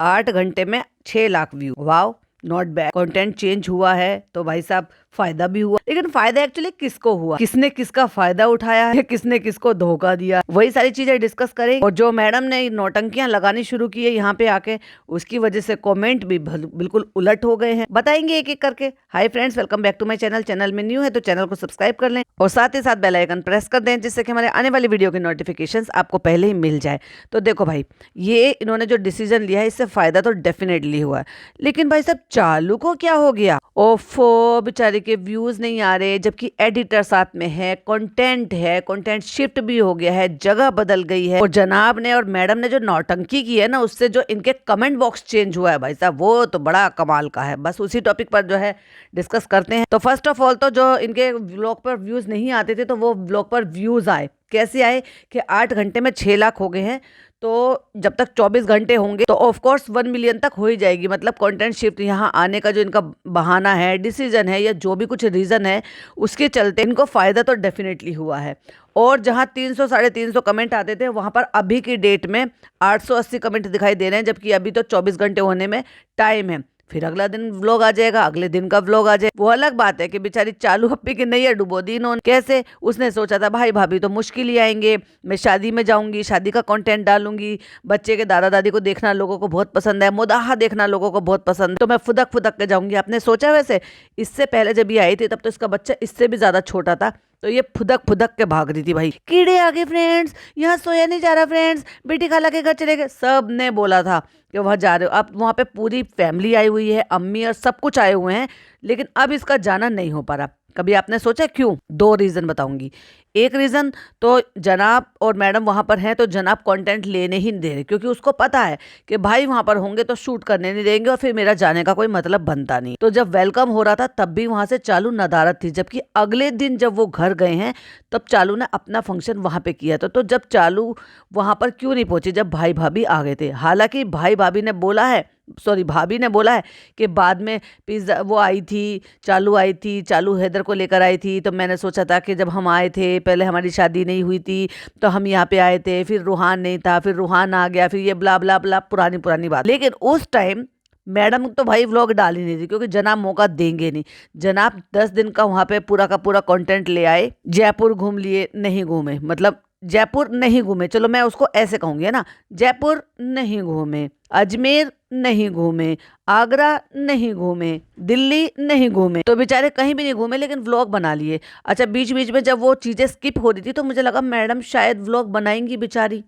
8 घंटे में 6 lakh view. Wow, not bad. Content change हुआ है तो भाई साहब फायदा भी हुआ, लेकिन फायदा एक्चुअली किसको हुआ, किसने किसका फायदा उठाया है, किसने किसको धोखा दिया, वही सारी चीजें डिस्कस करें। और जो मैडम ने नौटंकियां लगानी शुरू की है यहाँ पे आके, उसकी वजह से कमेंट भी बिल्कुल उलट हो गए हैं। बताएंगे एक एक करके। Hi friends, welcome back to my channel. Channel में न्यू है तो चैनल को सब्सक्राइब कर लें और साथ ही साथ बेल आइकन प्रेस कर दें, जिससे कि हमारे आने वाली वीडियो की नोटिफिकेशन आपको पहले ही मिल जाए। तो देखो भाई, ये इन्होंने जो डिसीजन लिया है इससे फायदा तो डेफिनेटली हुआ है, लेकिन भाई साहब चालू को क्या हो गया? ओफो, बेचारे के व्यूज नहीं आ रहे, जबकि एडिटर साथ में है, कंटेंट शिफ्ट भी हो गया है, जगह बदल गई है। और जनाब ने और मैडम ने जो नौटंकी की है ना, उससे जो इनके कमेंट बॉक्स चेंज हुआ है भाई साहब, वो तो बड़ा कमाल का है। बस उसी टॉपिक पर जो है डिस्कस करते हैं। तो फर्स्ट ऑफ ऑल तो जो इनके व्लॉग पर व्यूज नहीं आते थे, तो वो व्लॉग पर व्यूज आए। कैसे आए कि 8 घंटे में 6 लाख हो गए हैं, तो जब तक 24 घंटे होंगे तो ऑफ कोर्स 1 मिलियन तक हो ही जाएगी। मतलब कंटेंट शिफ्ट यहाँ आने का जो इनका बहाना है, डिसीजन है, या जो भी कुछ रीजन है, उसके चलते इनको फायदा तो डेफिनेटली हुआ है। और जहाँ 300 साढ़े 300 कमेंट आते थे, वहां पर अभी की डेट में 880 कमेंट दिखाई दे रहे हैं, जबकि अभी तो 24 घंटे होने में टाइम है। फिर अगला दिन व्लॉग आ जाएगा, अगले दिन का व्लॉग आ जाएगा। वो अलग बात है कि बेचारी चालू हप्पी की नैया डुबो दी इन्होंने। कैसे? उसने सोचा था भाई भाभी तो मुश्किल ही आएंगे, मैं शादी में जाऊंगी, शादी का कंटेंट डालूंगी, बच्चे के दादा दादी को देखना लोगों को बहुत पसंद है, मुदाहा देखना लोगों को बहुत पसंद है, तो मैं फुदक फुदक के जाऊंगी। आपने सोचा? वैसे इससे पहले जब ये आई थी तब तो इसका बच्चा इससे भी ज्यादा छोटा था, तो ये फुदक फुदक के भाग रही थी। भाई कीड़े आ गए फ्रेंड्स, यहाँ सोया नहीं जा रहा फ्रेंड्स, बेटी खाला के घर चले गए, सब ने बोला था कि वहां जा रहे हो। अब वहां पे पूरी फैमिली आई हुई है, अम्मी और सब कुछ आए हुए हैं, लेकिन अब इसका जाना नहीं हो पा रहा। कभी आपने सोचा क्यों? 2 रीजन बताऊंगी। एक रीजन तो जनाब और मैडम वहां पर हैं, तो जनाब कंटेंट लेने ही नहीं दे रहे, क्योंकि उसको पता है कि भाई वहां पर होंगे तो शूट करने नहीं देंगे और फिर मेरा जाने का कोई मतलब बनता नहीं। तो जब वेलकम हो रहा था तब भी वहां से चालू नदारत थी, जबकि अगले दिन जब वो घर गए हैं तब चालू ने अपना फंक्शन वहां पे किया था। तो जब चालू वहां पर क्यों नहीं पहुंची जब भाई भाभी आ गए थे? हालांकि भाई भाभी ने बोला है, सॉरी भाभी ने बोला है कि बाद में पिज्जा वो आई थी, चालू हैदर को लेकर आई थी, तो मैंने सोचा था कि जब हम आए थे, पहले हमारी शादी नहीं हुई थी, तो हम यहाँ पे आए थे, फिर रूहान नहीं था, फिर रूहान आ गया, फिर ये ब्ला ब्ला ब्ला, पुरानी पुरानी बात। लेकिन उस टाइम मैडम तो भाई व्लॉग डाल ही नहीं थी, क्योंकि जनाब मौका देंगे नहीं। जनाब 10 दिन का वहां पे पूरा का पूरा कंटेंट ले आए, जयपुर घूम लिए, नहीं घूमे, मतलब जयपुर नहीं घूमे, चलो मैं उसको ऐसे कहूंगी, है ना, जयपुर नहीं घूमे, अजमेर नहीं घूमे, आगरा नहीं घूमे, दिल्ली नहीं घूमे, तो बेचारे कहीं भी नहीं घूमे, लेकिन व्लॉग बना लिए। अच्छा, बीच बीच में जब वो चीजें स्किप हो रही थी तो मुझे लगा मैडम शायद व्लॉग बनाएंगी बेचारी,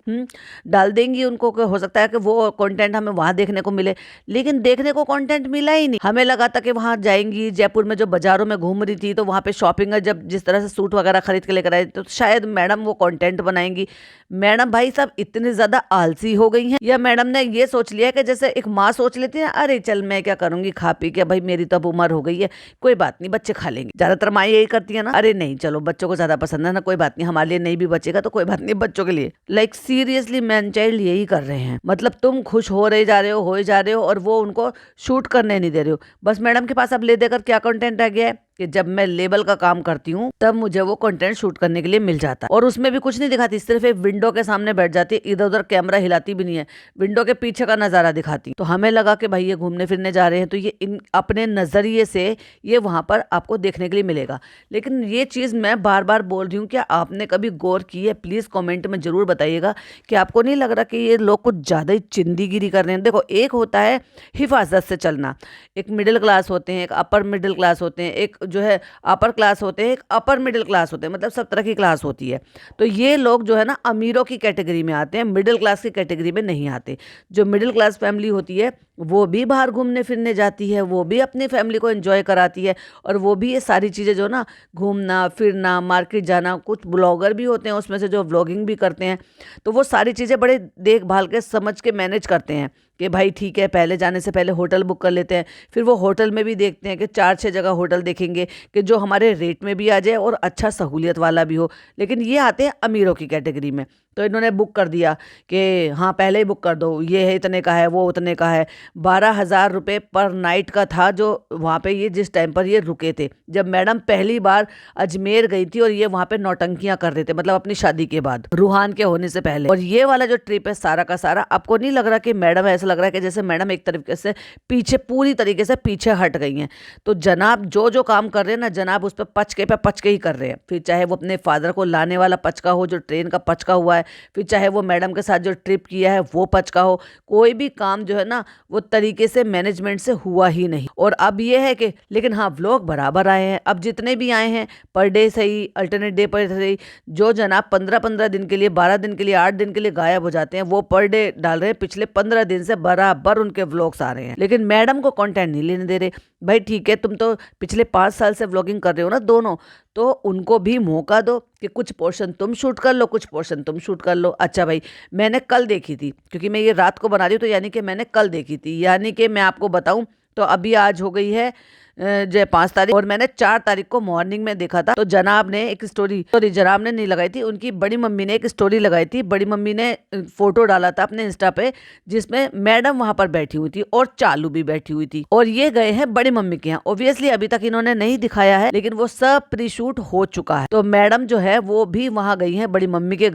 डाल देंगी उनको, कि हो सकता है कि वो कंटेंट हमें वहां देखने को मिले, लेकिन देखने को कंटेंट मिला ही नहीं। हमें लगा था कि वहां जाएंगी, जयपुर में जो बाजारों में घूम रही थी, तो वहां पे शॉपिंग है, जब जिस तरह से सूट वगैरह खरीद के लेकर आई, तो शायद मैडम वो कंटेंट बनाएंगी। मैडम भाई साहब इतनी ज्यादा आलसी हो गई हैं, या मैडम ने ये सोच लिया कि जैसे एक माँ सोच लेती है, अरे चल मैं क्या करूंगी, खा पी के, भाई मेरी तो अब उम्र हो गई है, कोई बात नहीं, बच्चे खा लेंगे। ज्यादातर माँ यही करती है ना, अरे नहीं चलो बच्चों को ज्यादा पसंद है ना, कोई बात नहीं, हमारे लिए नहीं भी बचेगा तो कोई बात नहीं, बच्चों के लिए। लाइक सीरियसली मैन चाइल्ड यही कर रहे हैं। मतलब तुम खुश हो रहे जा रहे हो और वो उनको शूट करने नहीं दे रहे हो। बस मैडम के पास अब ले देकर क्या कंटेंट आ गया है कि जब मैं लेबल का काम करती हूँ तब मुझे वो कंटेंट शूट करने के लिए मिल जाता है, और उसमें भी कुछ नहीं दिखाती, सिर्फ एक विंडो के सामने बैठ जाती है, इधर उधर कैमरा हिलाती भी नहीं है, विंडो के पीछे का नजारा दिखाती। तो हमें लगा कि भाई ये घूमने फिरने जा रहे हैं, तो ये इन अपने नजरिए से ये वहां पर आपको देखने के लिए मिलेगा। लेकिन ये चीज मैं बार बार बोल रही हूँ, क्या आपने कभी गौर की है? प्लीज कॉमेंट में जरूर बताइएगा कि आपको नहीं लग रहा कि ये लोग कुछ ज्यादा ही चिंदीगिरी कर रहे हैं? देखो, एक होता है हिफाजत से चलना, एक मिडिल क्लास होते हैं, एक अपर मिडिल क्लास होते हैं, एक जो है अपर क्लास होते हैं, एक अपर मिडिल क्लास होते हैं, मतलब सब तरह की क्लास होती है। तो ये लोग जो है ना अमीरों की कैटेगरी में आते हैं, मिडिल क्लास की कैटेगरी में नहीं आते। जो मिडिल क्लास फैमिली होती है वो भी बाहर घूमने फिरने जाती है, वो भी अपनी फैमिली को एंजॉय कराती है, और वो भी ये सारी चीज़ें जो ना घूमना फिरना, मार्केट जाना, कुछ ब्लॉगर भी होते हैं उसमें से जो व्लॉगिंग भी करते हैं, तो वो सारी चीज़ें बड़े देखभाल के समझ के मैनेज करते हैं कि भाई ठीक है, पहले जाने से पहले होटल बुक कर लेते हैं, फिर वो होटल में भी देखते हैं कि 4-6 जगह होटल देखेंगे कि जो हमारे रेट में भी आ जाए और अच्छा सहूलियत वाला भी हो। लेकिन ये आते हैं अमीरों की कैटेगरी में। तो इन्होंने बुक कर दिया कि हाँ पहले ही बुक कर दो, ये है इतने का है, वो उतने का है। 12,000 रुपये पर नाइट का था जो वहाँ पे ये जिस टाइम पर ये रुके थे, जब मैडम पहली बार अजमेर गई थी और ये वहाँ पे नौटंकियां कर रहे थे, मतलब अपनी शादी के बाद, रूहान के होने से पहले। और ये वाला जो ट्रिप है सारा का सारा, आपको नहीं लग रहा कि मैडम, ऐसा लग रहा है कि जैसे मैडम एक तरीके से पीछे, पूरी तरीके से पीछे हट गई हैं। तो जनाब जो जो काम कर रहे हैं ना, जनाब उस पर पचके ही कर रहे हैं। फिर चाहे वो अपने फादर को लाने वाला पचका हो जो ट्रेन का पचका हुआ है, फिर चाहे वो मैडम के साथ जो ट्रिप किया है वो पचका हो, कोई भी काम जो है ना वो तरीके से मैनेजमेंट से हुआ ही नहीं। और अब ये है कि लेकिन हाँ व्लॉग बराबर आए हैं, अब जितने भी आए हैं पर डे सही, अल्टरनेट डे पर सही, जो जनाब 15-15 दिन के लिए, 12 दिन के लिए, 8 दिन के लिए गायब हो जाते हैं, वो पर डे डाल रहे हैं। पिछले 15 दिन से बराबर उनके व्लॉग्स आ रहे हैं, लेकिन मैडम को कंटेंट नहीं लेने दे रहे। भाई ठीक है, तुम तो पिछले 5 साल से व्लॉगिंग कर रहे हो ना दोनों, तो उनको भी मौका दो कि कुछ पोर्शन तुम शूट कर लो, कुछ पोर्शन तुम शूट कर लो। अच्छा भाई, मैंने कल देखी थी, क्योंकि मैं ये रात को बना रही हूँ, तो यानी कि मैंने कल देखी थी, यानी कि मैं आपको बताऊं तो अभी आज हो गई है जो 5 तारीख, और मैंने 4 तारीख को मॉर्निंग में देखा था। तो जनाब ने एक स्टोरी, सॉरी जनाब ने नहीं लगाई थी, उनकी बड़ी मम्मी ने एक स्टोरी लगाई थी। बड़ी मम्मी ने फोटो डाला था अपने इंस्टा पे, जिसमें मैडम वहां पर बैठी हुई थी और चालू भी बैठी हुई थी, और ये गए हैं बड़ी मम्मी के यहाँ। ऑब्वियसली अभी तक इन्होंने नहीं दिखाया है, लेकिन वो सब प्री शूट हो चुका है। तो मैडम जो है वो भी वहां गई है बड़ी मम्मी के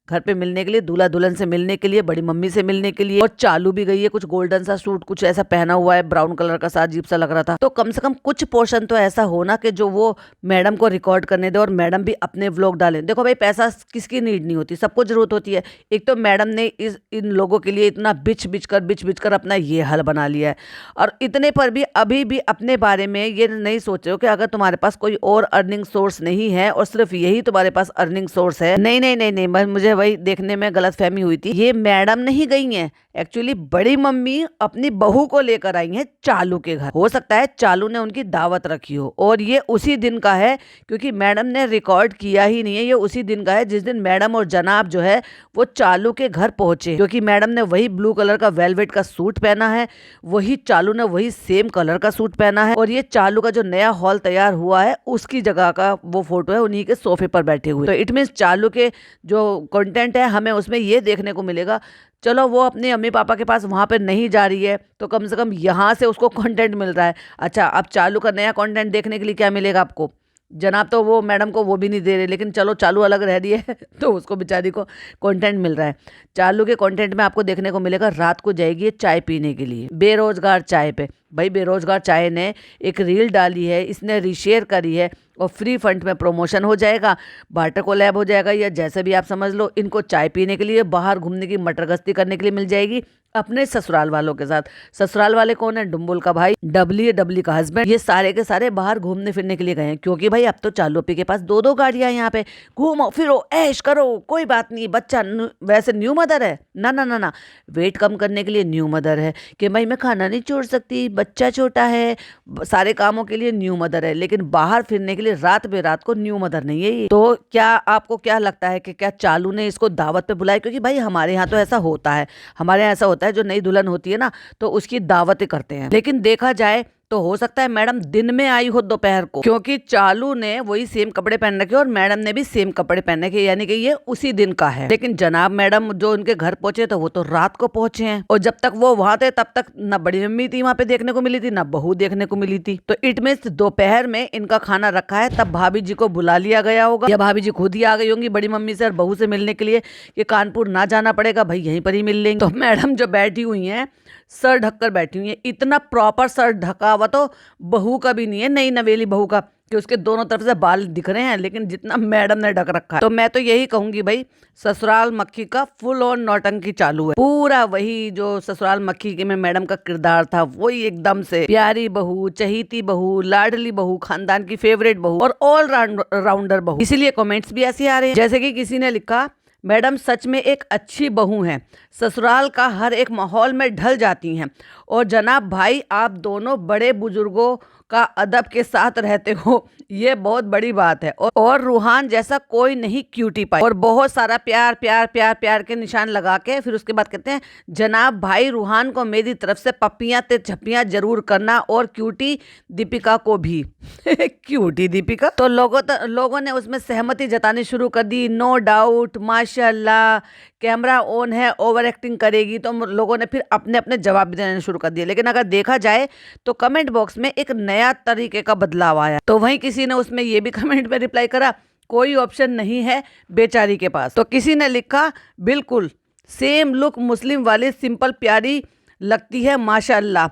घर पे मिलने के लिए, दूल्हा दुल्हन से मिलने के लिए, बड़ी मम्मी से मिलने के लिए। और चालू भी गई है, कुछ गोल्डन सा सूट कुछ ऐसा पहना हुआ है, ब्राउन कलर का सा अजीब सा लग रहा था। तो कम से कम कुछ पोर्शन तो ऐसा हो ना कि जो वो मैडम को रिकॉर्ड करने दे और मैडम भी अपने व्लॉग डालें। देखो भाई, पैसा किसकी नीड नहीं होती, सबको जरूरत होती है। एक तो मैडम ने इन लोगों के लिए इतना बिच बिच कर अपना ये हाल बना लिया है, और इतने पर भी अभी भी अपने बारे में ये नहीं सोच रहे हो कि अगर तुम्हारे पास कोई और अर्निंग सोर्स नहीं है और सिर्फ यही तुम्हारे पास अर्निंग सोर्स है। नहीं नहीं नहीं नहीं, मुझे वही देखने में गलतफहमी हुई थी। ये मैडम नहीं गई हैं, एक्चुअली बड़ी मम्मी अपनी बहू को लेकर आई हैं चालू के घर। हो सकता है चालू ने उनकी दावत रखी हो, और ये उसी दिन का है, क्योंकि मैडम ने रिकॉर्ड किया ही नहीं है। ये उसी दिन का है जिस दिन मैडम और जनाब जो है वो चालू के घर पहुंचे, क्योंकि मैडम ने वही ब्लू कलर का वेलवेट का सूट पहना है, वही चालू ने वही सेम कलर का सूट पहना है, और ये चालू का जो नया हॉल तैयार हुआ है उसकी जगह का वो फोटो है, उन्हीं के सोफे पर बैठे हुए। तो इट मीन्स चालू के जो कंटेंट है हमें उसमें ये देखने को मिलेगा। चलो वो अपने अम्मी पापा के पास वहां पर नहीं जा रही है, तो कम से कम यहाँ से उसको कंटेंट मिल रहा है। अच्छा, अब चालू का नया कंटेंट देखने के लिए क्या मिलेगा आपको? जनाब तो वो मैडम को वो भी नहीं दे रहे, लेकिन चलो चालू अलग रह रही है तो उसको बेचारी को कंटेंट मिल रहा है। चालू के कंटेंट में आपको देखने को मिलेगा, रात को जाएगी चाय पीने के लिए बेरोजगार चाय पे। भाई बेरोजगार चाय ने एक रील डाली है, इसने रीशेयर करी है, और फ्री फंड में प्रमोशन हो जाएगा, बाटर कोलैब हो जाएगा, या जैसे भी आप समझ लो। इनको चाय पीने के लिए, बाहर घूमने की, मटर गश्ती करने के लिए मिल जाएगी अपने ससुराल वालों के साथ। ससुराल वाले कौन है? डुम्बुल का भाई, डबली का हस्बैंड। ये सारे के सारे बाहर घूमने फिरने के लिए गए हैं, क्योंकि भाई अब तो चालू के पास 2-2 गाड़ियां हैं। यहाँ पे घूमो फिरो ऐश करो, कोई बात नहीं। बच्चा वैसे न्यू मदर है ना ना ना ना, वेट कम करने के लिए न्यू मदर है कि भाई मैं खाना नहीं छोड़ सकती, बच्चा छोटा है, सारे कामों के लिए न्यू मदर है, लेकिन बाहर फिरने के लिए रात बेरात को न्यू मदर नहीं है ये। तो क्या आपको क्या लगता है कि क्या चालू ने इसको दावत पे बुलाया? क्योंकि भाई हमारे यहाँ तो ऐसा होता है, हमारे यहाँ ऐसा होता है, जो नई दुल्हन होती है ना तो उसकी दावतें करते हैं। लेकिन देखा जाए तो हो सकता है मैडम दिन में आई हो दोपहर को, क्योंकि चालू ने वही सेम कपड़े पहन रखे और मैडम ने भी सेम कपड़े पहन रखे, यानी कि ये उसी दिन का है। लेकिन जनाब मैडम जो उनके घर पहुंचे तो वो तो रात को पहुंचे हैं, और जब तक वो वहां थे तब तक ना बड़ी मम्मी थी वहां पे देखने को मिली थी, ना बहू देखने को मिली थी। तो इट मीन्स दोपहर में इनका खाना रखा है, तब भाभी जी को बुला लिया गया होगा, या भाभी जी खुद ही आ गई होंगी बड़ी मम्मी से और बहू से मिलने के लिए, कि कानपुर ना जाना पड़ेगा भाई, यहीं पर ही मिल लेंगे। तो मैडम जो बैठी हुई है, सर ढककर बैठी हुई है, इतना प्रॉपर सर ढका हुआ तो बहू का भी नहीं है, नई नवेली बहू का, कि उसके दोनों तरफ से बाल दिख रहे हैं, लेकिन जितना मैडम ने ढक रखा है। तो मैं तो यही कहूंगी भाई, ससुराल मक्खी का फुल ऑन नौटंकी चालू है, पूरा वही जो ससुराल मक्खी के में मैडम का किरदार था, वही एकदम से प्यारी बहू, चहीती बहू, लाडली बहू, खानदान की फेवरेट बहू और ऑल राउंडर बहू। इसीलिए कमेंट्स भी ऐसे आ रहे हैं, जैसे कि किसी ने लिखा, मैडम सच में एक अच्छी बहू हैं, ससुराल का हर एक माहौल में ढल जाती हैं, और जनाब भाई आप दोनों बड़े बुजुर्गों का अदब के साथ रहते हो, ये बहुत बड़ी बात है। और रूहान जैसा कोई नहीं क्यूटी पाई। और बहुत सारा प्यार प्यार प्यार प्यार के निशान लगा के फिर उसके बाद कहते हैं, जनाब भाई रूहान को मेरी तरफ से पप्पियां ते छप्पियां जरूर करना और क्यूटी दीपिका को भी। क्यूटी दीपिका तो लोगों ने उसमें सहमति जतानी शुरू कर दी। नो डाउट, माशाल्लाह, कैमरा ऑन है, ओवर एक्टिंग करेगी, तो लोगों ने फिर अपने अपने जवाब भी देने शुरू कर दिए। लेकिन अगर देखा जाए तो कमेंट बॉक्स में एक नया तरीके का बदलाव आया। तो वहीं किसी ने उसमें ये भी कमेंट में रिप्लाई करा, कोई ऑप्शन नहीं है बेचारी के पास। तो किसी ने लिखा, बिल्कुल सेम लुक मुस्लिम वाली सिंपल प्यारी लगती है माशाल्लाह।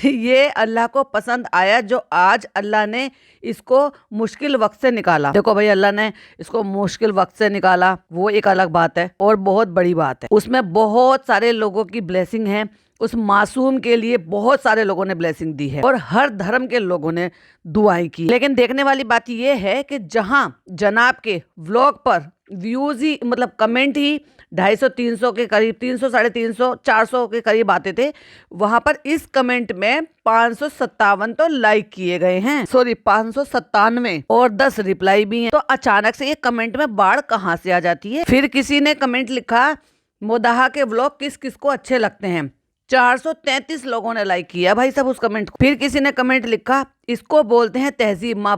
ये अल्लाह को पसंद आया जो आज अल्लाह ने इसको मुश्किल वक्त से निकाला। देखो भाई, अल्लाह ने इसको मुश्किल वक्त से निकाला, वो एक अलग बात है और बहुत बड़ी बात है। उसमें बहुत सारे लोगों की ब्लेसिंग है। उस मासूम के लिए बहुत सारे लोगों ने ब्लेसिंग दी है और हर धर्म के लोगों ने दुआएं की। लेकिन देखने वाली बात यह है कि जहां जनाब के व्लॉग पर व्यूज ही मतलब कमेंट ही 250-300 के करीब, 300, 350, 400 के करीब आते थे, वहां पर इस कमेंट में 557 तो लाइक किए गए हैं, सॉरी 597, और 10 रिप्लाई भी हैं। तो अचानक से ये कमेंट में बाढ़ कहां से आ जाती है। फिर किसी ने कमेंट लिखा, मोदाहा के व्लॉग किस किस को अच्छे लगते हैं। 433 लोगों ने लाइक किया भाई साहब उस कमेंट को। फिर किसी ने कमेंट लिखा, इसको बोलते हैं तहजीब, माँ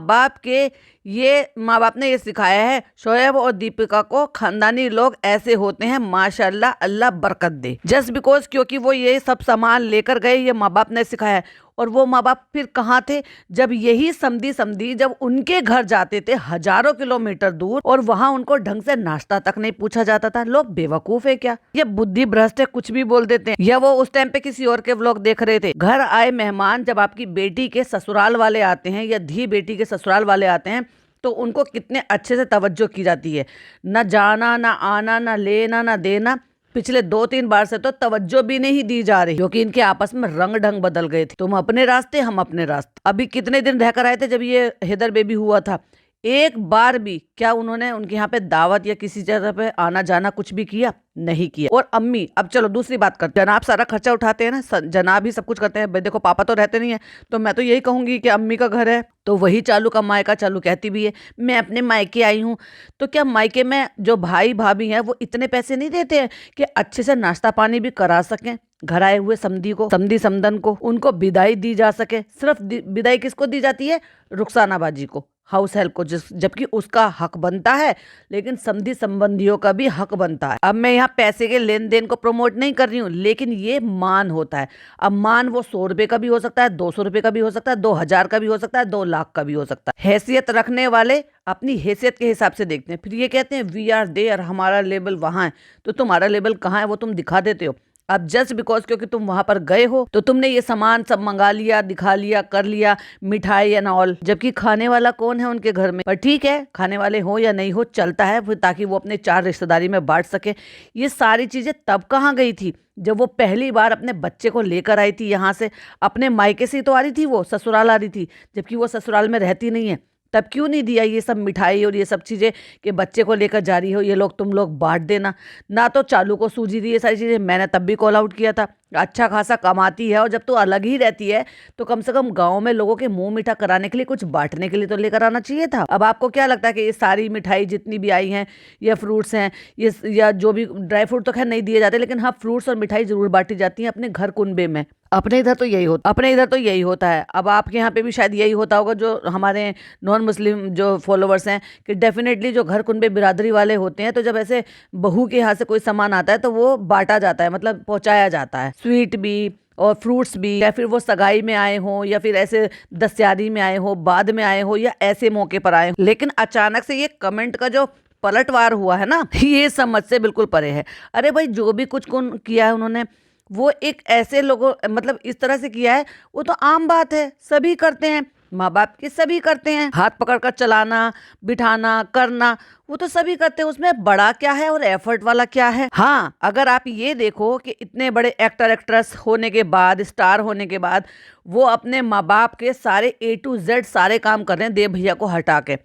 बाप ने ये सिखाया है। शोएब और दीपिका को खानदानी लोग ऐसे होते हैं, माशाल्लाह, अल्लाह बरकत दे। जस्ट बिकॉज क्योंकि वो ये सब सामान लेकर गए, ये माँ बाप ने सिखाया। और वो माँ बाप फिर कहाँ थे जब यही समधी जब उनके घर जाते थे हजारों किलोमीटर दूर, और वहां उनको ढंग से नाश्ता तक नहीं पूछा जाता था। लोग बेवकूफ है क्या, ये बुद्धि भ्रष्ट है, कुछ भी बोल देते हैं। या वो उस टाइम पे किसी और के व्लॉग देख रहे थे। घर आए मेहमान जब आपकी बेटी के ससुराल वाले आते हैं या धी बेटी के ससुराल वाले आते हैं, तो उनको कितने अच्छे से तवज्जो की जाती है। न जाना, ना आना, ना लेना, ना देना। पिछले 2-3 बार से तो तवज्जो भी नहीं दी जा रही, क्योंकि इनके आपस में रंग ढंग बदल गए थे। तुम अपने रास्ते, हम अपने रास्ते। अभी कितने दिन रहकर आए थे जब ये हैदर बेबी हुआ था, एक बार भी क्या उन्होंने उनके यहाँ पे दावत या किसी जगह पे आना जाना कुछ भी किया? नहीं किया। और अम्मी, अब चलो दूसरी बात करते हैं। जनाब सारा खर्चा उठाते हैं ना, जनाब ही सब कुछ करते हैं। देखो पापा तो रहते नहीं है, तो मैं तो यही कहूंगी कि अम्मी का घर है तो वही चालू का मायका चालू कहती भी है। मैं अपने मायके आई हूँ, तो क्या मायके में जो भाई भाभी हैं वो इतने पैसे नहीं देते हैं कि अच्छे से नाश्ता पानी भी करा सकें घर आए हुए समधी समधन को, उनको विदाई दी जा सके। सिर्फ विदाई किसको दी जाती है? रुखसाना बाजी को, हाउस हेल्प को, जबकि उसका हक बनता है, लेकिन समधी संबंधियों का भी हक बनता है। अब मैं यहाँ पैसे के लेन देन को प्रमोट नहीं कर रही हूँ, लेकिन ये मान होता है। अब मान वो 100 रुपए का भी हो सकता है, 200 रुपए का भी हो सकता है, 2000 का भी हो सकता है, 2 लाख का भी हो सकता है। हैसियत रखने वाले अपनी हैसियत के हिसाब से देखते हैं। फिर ये कहते हैं वी आर देयर, हमारा लेवल वहां है। तो तुम्हारा लेवल कहाँ है वो तुम दिखा देते हो। अब जस्ट बिकॉज क्योंकि तुम वहां पर गए हो तो तुमने ये सामान सब मंगा लिया, दिखा लिया, कर लिया, मिठाई एंड ऑल, जबकि खाने वाला कौन है उनके घर में? पर ठीक है, खाने वाले हो या नहीं हो चलता है फिर, ताकि वो अपने 4 रिश्तेदारी में बांट सके। ये सारी चीजें तब कहाँ गई थी जब वो पहली बार अपने बच्चे को लेकर आई थी यहाँ से। अपने मायके से ही तो आ रही थी, वो ससुराल आ रही थी, जबकि वो ससुराल में रहती नहीं है। तब क्यों नहीं दिया ये सब मिठाई और ये सब चीज़ें कि बच्चे को लेकर जा रही हो, ये लोग तुम लोग बांट देना ना। तो चालू को सूजी दी, ये सारी चीज़ें मैंने तब भी कॉल आउट किया था। अच्छा खासा कमाती है, और जब तो अलग ही रहती है तो कम से कम गांव में लोगों के मुंह मीठा कराने के लिए, कुछ बांटने के लिए तो लेकर आना चाहिए था। अब आपको क्या लगता है कि ये सारी मिठाई जितनी भी आई हैं या फ्रूट्स हैं ये या जो भी ड्राई फ्रूट तो खैर नहीं दिए जाते, लेकिन हाँ फ्रूट्स और मिठाई जरूर बांटी जाती हैं अपने घर कुनबे में। अपने इधर तो यही होता है। अब आपके यहाँ पे भी शायद यही होता होगा, जो हमारे नॉन मुस्लिम जो फॉलोवर्स हैं, कि डेफिनेटली जो घर कुनबे बिरादरी वाले होते हैं, तो जब ऐसे बहू के यहाँ से कोई सामान आता है तो वो बांटा जाता है, मतलब पहुंचाया जाता है। स्वीट भी और फ्रूट्स भी, या फिर वो सगाई में आए हो या फिर ऐसे दस्यारी में आए हो, बाद में आए हो, या ऐसे मौके पर आए हो। लेकिन अचानक से ये कमेंट का जो पलटवार हुआ है ना, ये समझ से बिल्कुल परे है। अरे भाई, जो भी कुछ किया है उन्होंने, वो एक ऐसे लोगों मतलब इस तरह से किया है, वो तो आम बात है, सभी करते हैं, माँ बाप के सभी करते हैं। हाथ पकड़कर चलाना, बिठाना, करना, वो तो सभी करते हैं। उसमें बड़ा क्या है और एफर्ट वाला क्या है? हाँ, अगर आप ये देखो कि इतने बड़े एक्टर एक्ट्रेस होने के बाद, स्टार होने के बाद, वो अपने माँ बाप के सारे A to Z सारे काम कर रहे हैं देव भैया को हटा के,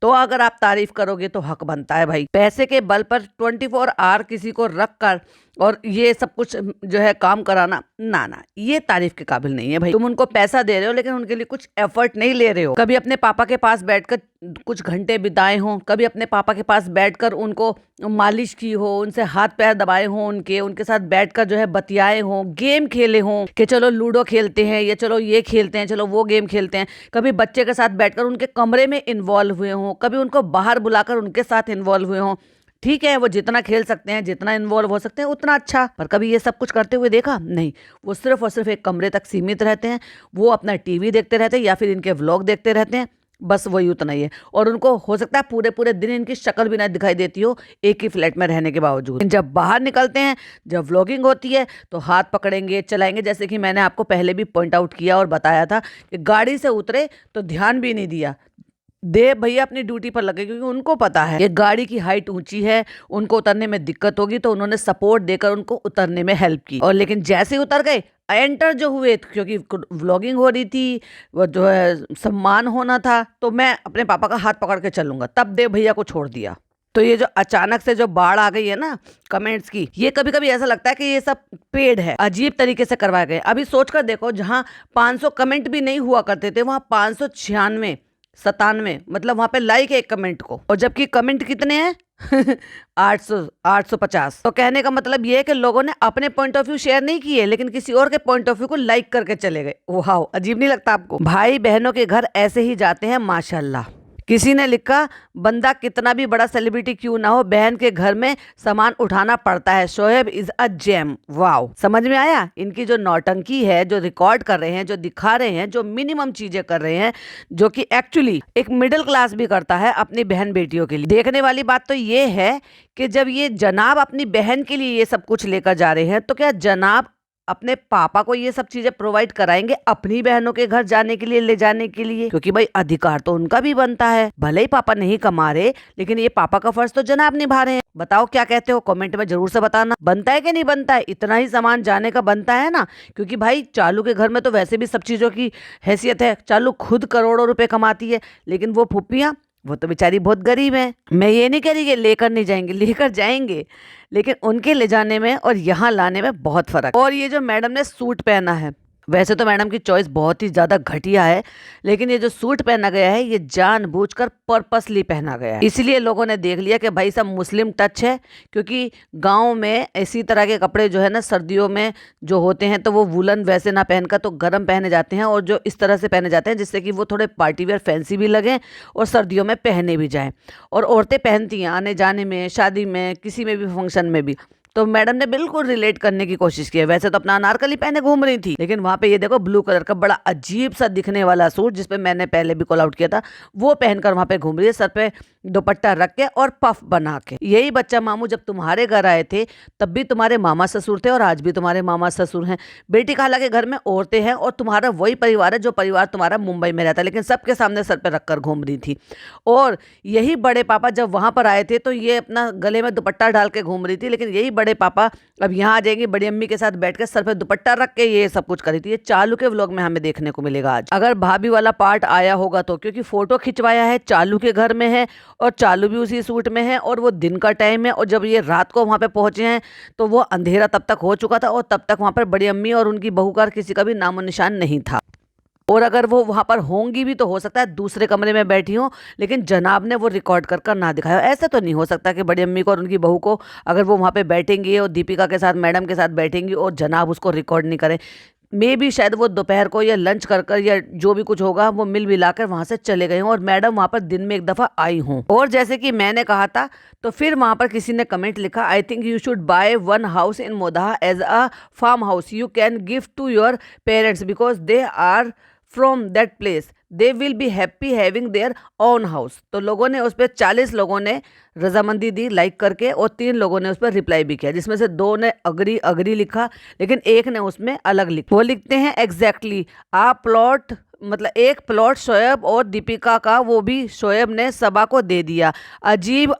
तो अगर आप तारीफ करोगे तो हक बनता है भाई। पैसे के बल पर 24 आवर किसी को रख कर और ये सब कुछ जो है काम कराना, ना ना, ये तारीफ के काबिल नहीं है भाई। तुम उनको पैसा दे रहे हो लेकिन उनके लिए कुछ एफर्ट नहीं ले रहे हो। कभी अपने पापा के पास बैठकर कुछ घंटे बिताए हो, कभी अपने पापा के पास बैठकर उनको मालिश की हो, उनसे हाथ पैर दबाए हो, उनके साथ बैठकर जो है बतियाए हो, गेम खेले हो कि चलो लूडो खेलते हैं या चलो ये खेलते हैं, चलो वो गेम खेलते हैं। कभी बच्चे के साथ बैठकर उनके कमरे में इन्वॉल्व हुए हो, कभी उनको बाहर बुलाकर उनके साथ इन्वॉल्व हुए हो। ठीक है, वो जितना खेल सकते हैं, जितना इन्वॉल्व हो सकते हैं उतना अच्छा, पर कभी ये सब कुछ करते हुए देखा नहीं। वो सिर्फ और सिर्फ एक कमरे तक सीमित रहते हैं, वो अपना टीवी देखते रहते हैं या फिर इनके व्लॉग देखते रहते हैं, बस वही उतना ही है। और उनको हो सकता है पूरे पूरे दिन इनकी शक्ल भी ना दिखाई देती हो एक ही फ्लैट में रहने के बावजूद। जब बाहर निकलते हैं, जब व्लॉगिंग होती है तो हाथ पकड़ेंगे, चलाएंगे। जैसे कि मैंने आपको पहले भी पॉइंट आउट किया और बताया था कि गाड़ी से उतरे तो ध्यान भी नहीं दिया, देव भैया अपनी ड्यूटी पर लगे, क्योंकि उनको पता है कि गाड़ी की हाइट ऊंची है, उनको उतरने में दिक्कत होगी, तो उन्होंने सपोर्ट देकर उनको उतरने में हेल्प की। और लेकिन जैसे ही उतर गए, एंटर जो हुए, क्योंकि व्लॉगिंग हो रही थी, वो जो है सम्मान होना था, तो मैं अपने पापा का हाथ पकड़ के चलूंगा, तब देव भैया को छोड़ दिया। तो ये जो अचानक से जो बाढ़ आ गई है ना कमेंट्स की, ये कभी कभी ऐसा लगता है कि ये सब पेड है, अजीब तरीके से करवाए गए। अभी सोचकर देखो, जहां 500 कमेंट भी नहीं हुआ करते थे, वहां 596 97, मतलब वहां पे लाइक है एक कमेंट को, और जबकि कमेंट कितने हैं 850। तो कहने का मतलब ये है कि लोगों ने अपने पॉइंट ऑफ व्यू शेयर नहीं किए, लेकिन किसी और के पॉइंट ऑफ व्यू को लाइक करके चले गए। वाह, अजीब नहीं लगता आपको? भाई बहनों के घर ऐसे ही जाते हैं माशाल्लाह। किसी ने लिखा, बंदा कितना भी बड़ा सेलिब्रिटी क्यों ना हो, बहन के घर में सामान उठाना पड़ता है। Shoaib is a gem. Wow, समझ में आया? इनकी जो नौटंकी है, जो रिकॉर्ड कर रहे हैं, जो दिखा रहे हैं, जो मिनिमम चीजें कर रहे हैं, जो कि एक्चुअली एक मिडिल क्लास भी करता है अपनी बहन बेटियों के लिए। देखने वाली बात तो ये है कि जब ये जनाब अपनी बहन के लिए ये सब कुछ लेकर जा रहे हैं, तो क्या जनाब अपने पापा को ये सब चीजें प्रोवाइड कराएंगे अपनी बहनों के घर जाने के लिए, ले जाने के लिए? क्योंकि भाई अधिकार तो उनका भी बनता है। भले ही पापा नहीं कमा रहे, लेकिन ये पापा का फर्ज तो जनाब निभा रहे हैं। बताओ क्या कहते हो, कमेंट में जरूर से बताना। बनता है कि नहीं बनता है? इतना ही सामान जाने का बनता है ना, क्योंकि भाई चालू के घर में तो वैसे भी सब चीजों की हैसियत है। चालू खुद करोड़ों रुपए कमाती है, लेकिन वो फुप्पियां, वो तो बेचारी बहुत गरीब है। मैं ये नहीं कह रही कि लेकर नहीं जाएंगे, लेकर जाएंगे, लेकिन उनके ले जाने में और यहाँ लाने में बहुत फर्क। और ये जो मैडम ने सूट पहना है, वैसे तो मैडम की चॉइस बहुत ही ज्यादा घटिया है, लेकिन ये जो सूट पहना गया है, ये जानबूझकर पर्पसली पहना गया है। इसलिए लोगों ने देख लिया कि भाई सब मुस्लिम टच है, क्योंकि गांव में इसी तरह के कपड़े जो है ना सर्दियों में जो होते हैं, तो वो वुलन वैसे ना पहनकर तो गर्म पहने जाते हैं, और जो इस तरह से पहने जाते हैं जिससे कि वो थोड़े पार्टी वेयर फैंसी भी लगे और सर्दियों में पहने भी जाएं। और औरतें पहनती हैं आने जाने में, शादी में, किसी में भी फंक्शन में भी। तो मैडम ने बिल्कुल रिलेट करने की कोशिश की है। वैसे तो अपना अनारकली पहने घूम रही थी, लेकिन वहां पे ये देखो ब्लू कलर का बड़ा अजीब सा दिखने वाला सूट, जिसपे मैंने पहले भी कॉल आउट किया था, वो पहनकर वहां पे घूम रही है, सर पे दुपट्टा रख के और पफ बना के। यही बच्चा मामू जब तुम्हारे घर आए थे, तब भी तुम्हारे मामा ससुर थे और आज भी तुम्हारे मामा ससुर हैं। बेटी खाला के घर में औरतें हैं और तुम्हारा वही परिवार है जो परिवार तुम्हारा मुंबई में रहता है, लेकिन सबके सामने सर पे रखकर घूम रही थी। और यही बड़े पापा जब वहां पर आए थे, तो ये अपना गले में दुपट्टा डाल के घूम रही थी, लेकिन यही बड़े पापा अब यहाँ आ जाएंगे बड़ी अम्मी के साथ बैठ के सर पे दुपट्टा रख के ये सब कुछ करी थी। ये चालू के व्लॉग में हमें देखने को मिलेगा आज, अगर भाभी वाला पार्ट आया होगा तो, क्योंकि फोटो खिंचवाया है चालू के घर में है और चालू भी उसी सूट में है, और वो दिन का टाइम है, और जब ये रात को वहां पे पहुंचे हैं तो वो अंधेरा तब तक हो चुका था, और तब तक वहां पर बड़ी अम्मी और उनकी बहू का किसी का भी नामो निशान नहीं था। और अगर वो वहां पर होंगी भी तो हो सकता है दूसरे कमरे में बैठी हो, लेकिन जनाब ने वो रिकॉर्ड कर कर ना दिखाया। ऐसा तो नहीं हो सकता कि बड़ी अम्मी को और उनकी बहू को, अगर वो वहां पे बैठेंगी और दीपिका के साथ, मैडम के साथ बैठेंगी और जनाब उसको रिकॉर्ड नहीं करें। मे भी शायद वो दोपहर को या लंच कर कर या जो भी कुछ होगा वो मिल मिलाकर वहां से चले गए हों, और मैडम वहां पर दिन में एक दफा आई हूँ। और जैसे कि मैंने कहा था, तो फिर वहां पर किसी ने कमेंट लिखा, I think you should buy one house in Modaha as a farm house, you can gift to your parents because they are from that place, they will be happy having their own house. तो लोगों ने उस पर 40 लोगों ने रजामंदी दी like करके, और 3 लोगों ने उस पर रिप्लाई भी किया, जिसमें से 2 ने अग्री अग्री लिखा, लेकिन एक ने उसमें अलग लिखा। वो लिखते हैं एग्जैक्टली आ प्लॉट, मतलब एक प्लॉट शोएब और दीपिका का, वो भी शोएब ने सबा को दे दिया। अजीब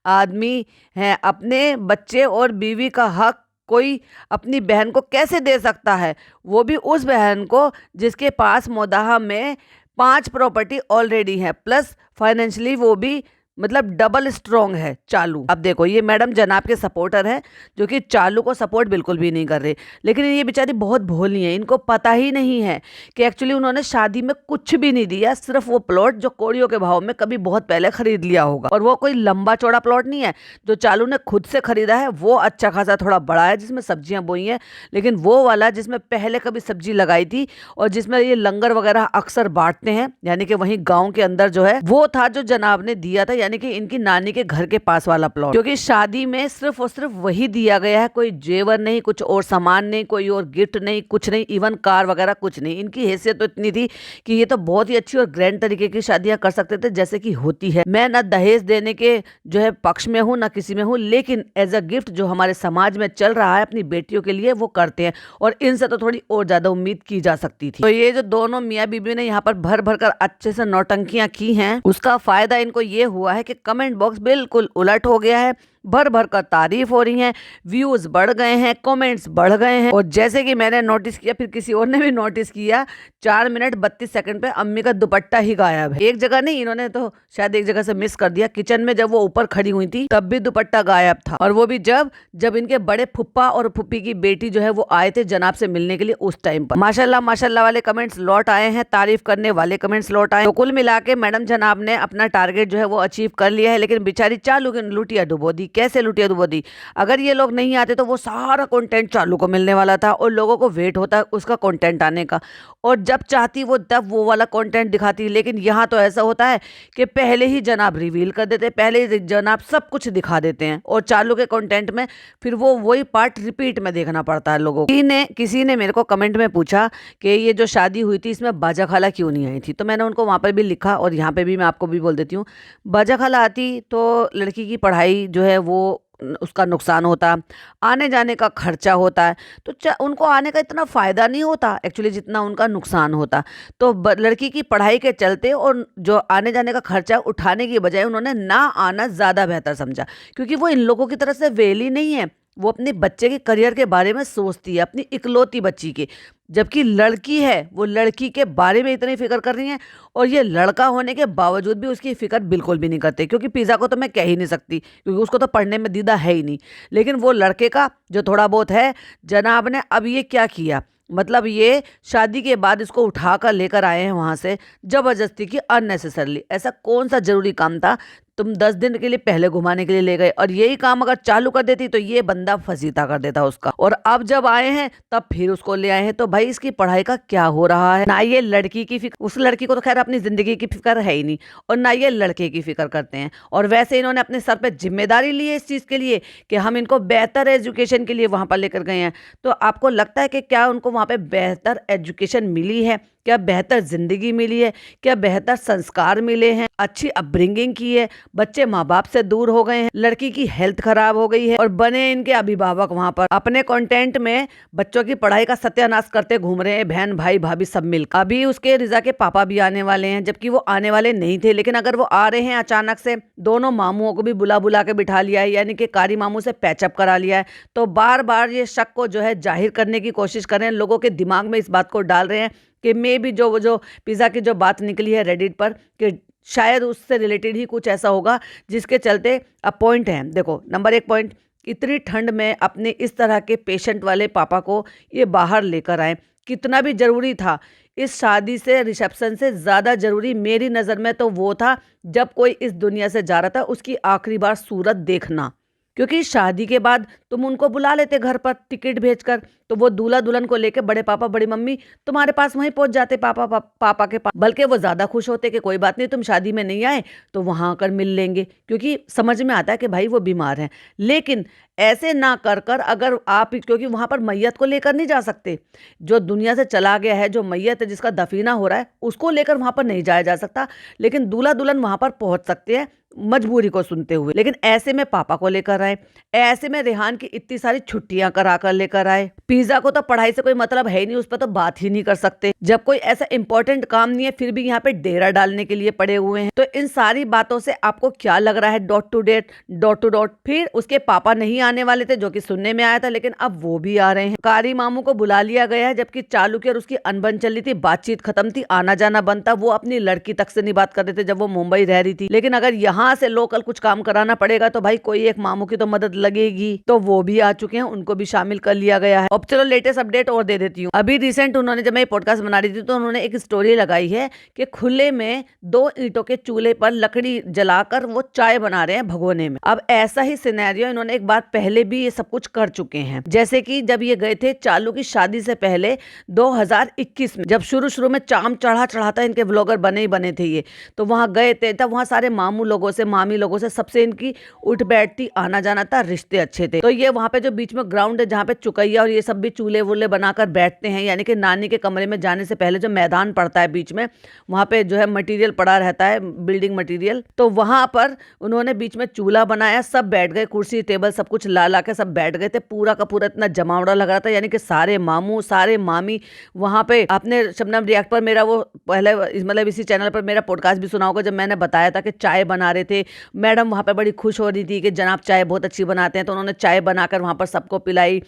आदमी है, अपने बच्चे और बीवी का हक कोई अपनी बहन को कैसे दे सकता है, वो भी उस बहन को जिसके पास मोदाहा में 5 प्रॉपर्टी ऑलरेडी है, प्लस फाइनेंशियली वो भी मतलब डबल स्ट्रॉन्ग है चालू। अब देखो ये मैडम जनाब के सपोर्टर है जो कि चालू को सपोर्ट बिल्कुल भी नहीं कर रहे, लेकिन ये बेचारी बहुत भोली है, इनको पता ही नहीं है कि एक्चुअली उन्होंने शादी में कुछ भी नहीं दिया, सिर्फ वो प्लॉट जो कौड़ियों के भाव में कभी बहुत पहले खरीद लिया होगा। और वो कोई लंबा चौड़ा प्लॉट नहीं है, जो चालू ने खुद से खरीदा है वो अच्छा खासा थोड़ा बड़ा है जिसमें सब्जियां बोई हैं, लेकिन वो वाला जिसमें पहले कभी सब्जी लगाई थी और जिसमें ये लंगर वगैरह अक्सर बांटते हैं, यानी कि वहीं गांव के अंदर जो है वो था जो जनाब ने दिया था, यानी कि इनकी नानी के घर के पास वाला प्लॉट। क्योंकि शादी में सिर्फ और सिर्फ वही दिया गया है, कोई जेवर नहीं, कुछ और सामान नहीं, कोई और गिफ्ट नहीं, कुछ नहीं, इवन कार वगैरह कुछ नहीं। इनकी हैसियत तो इतनी थी कि ये तो बहुत ही अच्छी और ग्रैंड तरीके की शादियां कर सकते थे जैसे कि होती है। मैं ना दहेज देने के जो है पक्ष में हूँ ना किसी में हूँ, लेकिन एज अ गिफ्ट जो हमारे समाज में चल रहा है अपनी बेटियों के लिए वो करते हैं, और इनसे तो थोड़ी और ज्यादा उम्मीद की जा सकती थी। तो ये जो दोनों मियाँ बीबी ने यहाँ पर भर भर कर अच्छे से नौटंकियां की हैं, उसका फायदा इनको ये हुआ है कि कमेंट बॉक्स बिल्कुल उलट हो गया है, भर भर कर तारीफ हो रही हैं, व्यूज बढ़ गए हैं, कमेंट्स बढ़ गए हैं। और जैसे कि मैंने नोटिस किया, फिर किसी और ने भी नोटिस किया, 4 मिनट 32 सेकंड पे अम्मी का दुपट्टा ही गायब है। एक जगह नहीं, इन्होंने तो शायद एक जगह से मिस कर दिया, किचन में जब वो ऊपर खड़ी हुई थी तब भी दुपट्टा गायब था, और वो भी जब इनके बड़े फुप्पा और फुप्पी की बेटी जो है वो आए थे जनाब से मिलने के लिए उस टाइम पर। माशाल्लाह माशाल्लाह वाले कमेंट्स लौट आए हैं, तारीफ करने वाले कमेंट्स लौट आए। तो कुल मिला के मैडम जनाब ने अपना टारगेट जो है वो अचीव कर लिया है, लेकिन बेचारी चालू की लुटिया डुबो दी। कैसे लुटिया डुबो दी? अगर ये लोग नहीं आते तो वो सारा कंटेंट चालू को मिलने वाला था और लोगों को वेट होता उसका कंटेंट आने का, और जब चाहती वो तब वो वाला कंटेंट दिखाती। लेकिन यहाँ तो ऐसा होता है कि पहले ही जनाब रिवील कर देते, पहले ही जनाब सब कुछ दिखा देते हैं, और चालू के कंटेंट में फिर वो वही पार्ट रिपीट में देखना पड़ता है लोगों को। किसी ने मेरे को कमेंट में पूछा कि ये जो शादी हुई थी इसमें बाजा खाला क्यों नहीं आई थी, तो मैंने उनको वहां पर भी लिखा और यहाँ पे भी मैं आपको भी बोल देती हूँ, बाजा खाला आती तो लड़की की पढ़ाई जो है वो उसका नुकसान होता, आने जाने का खर्चा होता है, तो उनको आने का इतना फ़ायदा नहीं होता एक्चुअली जितना उनका नुकसान होता। तो लड़की की पढ़ाई के चलते और जो आने जाने का खर्चा उठाने की बजाय उन्होंने ना आना ज़्यादा बेहतर समझा, क्योंकि वो इन लोगों की तरह से वेली नहीं है, वो अपने बच्चे के करियर के बारे में सोचती है, अपनी इकलौती बच्ची के। जबकि लड़की है वो लड़की के बारे में इतनी फिक्र कर रही है, और ये लड़का होने के बावजूद भी उसकी फिक्र बिल्कुल भी नहीं करते। क्योंकि पिज़्ज़ा को तो मैं कह ही नहीं सकती क्योंकि उसको तो पढ़ने में दीदा है ही नहीं, लेकिन वो लड़के का जो थोड़ा बहुत है, जनाब ने अब ये क्या किया, मतलब ये शादी के बाद इसको उठा कर लेकर आए हैं वहां से जबरदस्ती की, अननेसेसरली। ऐसा कौन सा जरूरी काम था? तुम 10 दिन के लिए पहले घुमाने के लिए ले गए, और यही काम अगर चालू कर देती तो ये बंदा फसीता कर देता उसका। और अब जब आए हैं तब फिर उसको ले आए हैं, तो भाई इसकी पढ़ाई का क्या हो रहा है? ना ये लड़की की फिक्र, उस लड़की को तो खैर अपनी जिंदगी की फिक्र है ही नहीं, और ना ये लड़के की फिक्र करते हैं। और वैसे इन्होंने अपने सर पे जिम्मेदारी ली है इस चीज के लिए कि हम इनको बेहतर एजुकेशन के लिए वहां पर लेकर गए हैं। तो आपको लगता है कि क्या उनको वहां पे बेहतर एजुकेशन मिली है? क्या बेहतर जिंदगी मिली है? क्या बेहतर संस्कार मिले हैं? अच्छी अपब्रिंगिंग की है? बच्चे माँ बाप से दूर हो गए हैं, लड़की की हेल्थ खराब हो गई है, और बने इनके अभिभावक वहां पर अपने कंटेंट में बच्चों की पढ़ाई का सत्यानाश करते घूम रहे हैं, बहन भाई भाभी सब मिलकर। अभी उसके रिजा के पापा भी आने वाले हैं, जबकि वो आने वाले नहीं थे, लेकिन अगर वो आ रहे हैं अचानक से, दोनों मामुओं को भी बुला बुला के बिठा लिया है, यानी कि कारी मामू से पैचअप करा लिया है, तो बार बार ये शक को जो है जाहिर करने की कोशिश कर रहे हैं, लोगों के दिमाग में इस बात को डाल रहे हैं कि मे भी जो पिज़्ज़ा की जो बात निकली है रेडिट पर, कि शायद उससे रिलेटेड ही कुछ ऐसा होगा जिसके चलते। अब पॉइंट है, देखो नंबर 1 पॉइंट, इतनी ठंड में अपने इस तरह के पेशेंट वाले पापा को ये बाहर लेकर आए, कितना भी जरूरी था। इस शादी से, रिसेप्शन से ज़्यादा जरूरी मेरी नज़र में तो वो था जब कोई इस दुनिया से जा रहा था उसकी आखिरी बार सूरत देखना। क्योंकि शादी के बाद तुम उनको बुला लेते घर पर टिकट भेजकर, तो वो दूल्हा दुल्हन को लेके बड़े पापा बड़ी मम्मी तुम्हारे पास वहीं पहुंच जाते, पापा के पास, बल्कि वो ज्यादा खुश होते कि कोई बात नहीं, तुम शादी में नहीं आए तो वहां आकर मिल लेंगे, क्योंकि समझ में आता है कि भाई वो बीमार है। लेकिन ऐसे ना कर कर अगर आप, क्योंकि वहां पर मैयत को लेकर नहीं जा सकते, जो दुनिया से चला गया है, जो मैयत है जिसका दफीना हो रहा है, उसको लेकर वहां पर नहीं जाया जा सकता, लेकिन दूल्हा दुल्हन वहां पर पहुंच सकते हैं मजबूरी को सुनते हुए। लेकिन ऐसे में पापा को लेकर आए, ऐसे में रेहान की इतनी सारी छुट्टियां करा कर लेकर आए। पिज़्ज़ा को तो पढ़ाई से कोई मतलब है ही नहीं, उस पर तो बात ही नहीं कर सकते, जब कोई ऐसा इंपॉर्टेंट काम नहीं है फिर भी यहाँ पे डेरा डालने के लिए पड़े हुए हैं। तो इन सारी बातों से आपको क्या लग रहा है? डॉट टू डॉट, फिर उसके पापा नहीं आने वाले थे, जो कि सुनने में आया था, लेकिन अब वो भी आ रहे हैं। कारी मामू को बुला लिया गया है, जबकि चालू की और उसकी अनबन चल रही थी, बातचीत खत्म थी, आना जाना बंद था। वो अपनी लड़की तक से नहीं बात कर रहे थे जब वो मुंबई रह रही थी, लेकिन अगर यहाँ से लोकल कुछ काम कराना पड़ेगा तो भाई कोई एक मामू की तो मदद लगेगी। तो वो भी आ चुके हैं, उनको भी शामिल कर लिया गया है। अब चलो लेटेस्ट अपडेट और दे देती हूँ। अभी रिसेंट उन्होंने, जब मैं पॉडकास्ट बना रही थी, तो उन्होंने एक स्टोरी लगाई है कि खुले में 2 ईंटों के चूल्हे पर लकड़ी जलाकर वो चाय बना रहे हैं भगोने में। अब ऐसा ही सिनेरियो इन्होंने एक बार पहले भी ये सब कुछ कर चुके हैं। जैसे कि जब ये गए थे चालू की शादी से पहले 2021 में, जब शुरू में चाम चढ़ाता इनके व्लॉगर बने ही बने थे ये, तो वहां गए थे, तब वहां सारे मामू लोगों से, मामी लोगों से, सबसे इनकी उठ बैठती, आना जाना था, रिश्ते अच्छे थे। तो ये वहां पे जो बीच में ग्राउंड है, जहाँ पे चुकैया और ये सब भी चूल्हे वूल्हे बनाकर बैठते हैं, यानी कि नानी के कमरे में जाने से पहले जो मैदान पड़ता है बीच में, वहां पे जो है मटेरियल पड़ा रहता है, बिल्डिंग मटेरियल, तो वहां पर उन्होंने बीच में चूल्हा बनाया, सब बैठ गए, कुर्सी टेबल सब कुछ ला के सब बैठ गए थे। पूरा का पूरा इतना जमावड़ा लग रहा था, यानी कि सारे मामू सारे मामी वहां पे। आपने शबनम रिएक्ट पर मेरा वो पहले, मतलब इसी चैनल पर मेरा पॉडकास्ट भी सुना होगा, जब मैंने बताया था कि चाय बना रहे थे मैडम, वहां पे बड़ी खुश हो रही थी कि जनाब चाय बहुत अच्छी बनाते हैं, तो उन्होंने चाय बनाकर वहां पर सबको पिलाई,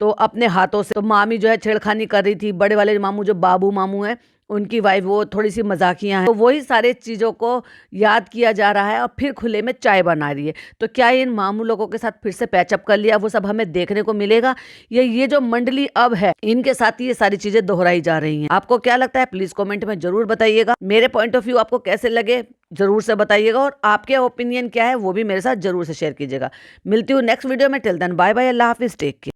तो अपने हाथों से। तो मामी जो है छेड़खानी कर रही थी, बड़े वाले मामू जो बाबू मामू है, उनकी वाइफ, वो थोड़ी सी मजाकियां हैं। तो वही सारे चीजों को याद किया जा रहा है और फिर खुले में चाय बना रही है। तो क्या इन मामू लोगों के साथ फिर से पैचअप कर लिया, वो सब हमें देखने को मिलेगा? ये जो मंडली अब है, इनके साथ ये सारी चीजें दोहराई जा रही हैं। आपको क्या लगता है? प्लीज कमेंट में जरूर बताइएगा। मेरे पॉइंट ऑफ व्यू आपको कैसे लगे जरूर से बताइएगा, और आपके ओपिनियन क्या है वो भी मेरे साथ जरूर से शेयर कीजिएगा। मिलती हूँ नेक्स्ट वीडियो में। टिल देन बाय बाय, अल्लाह हाफिज, टेक केयर।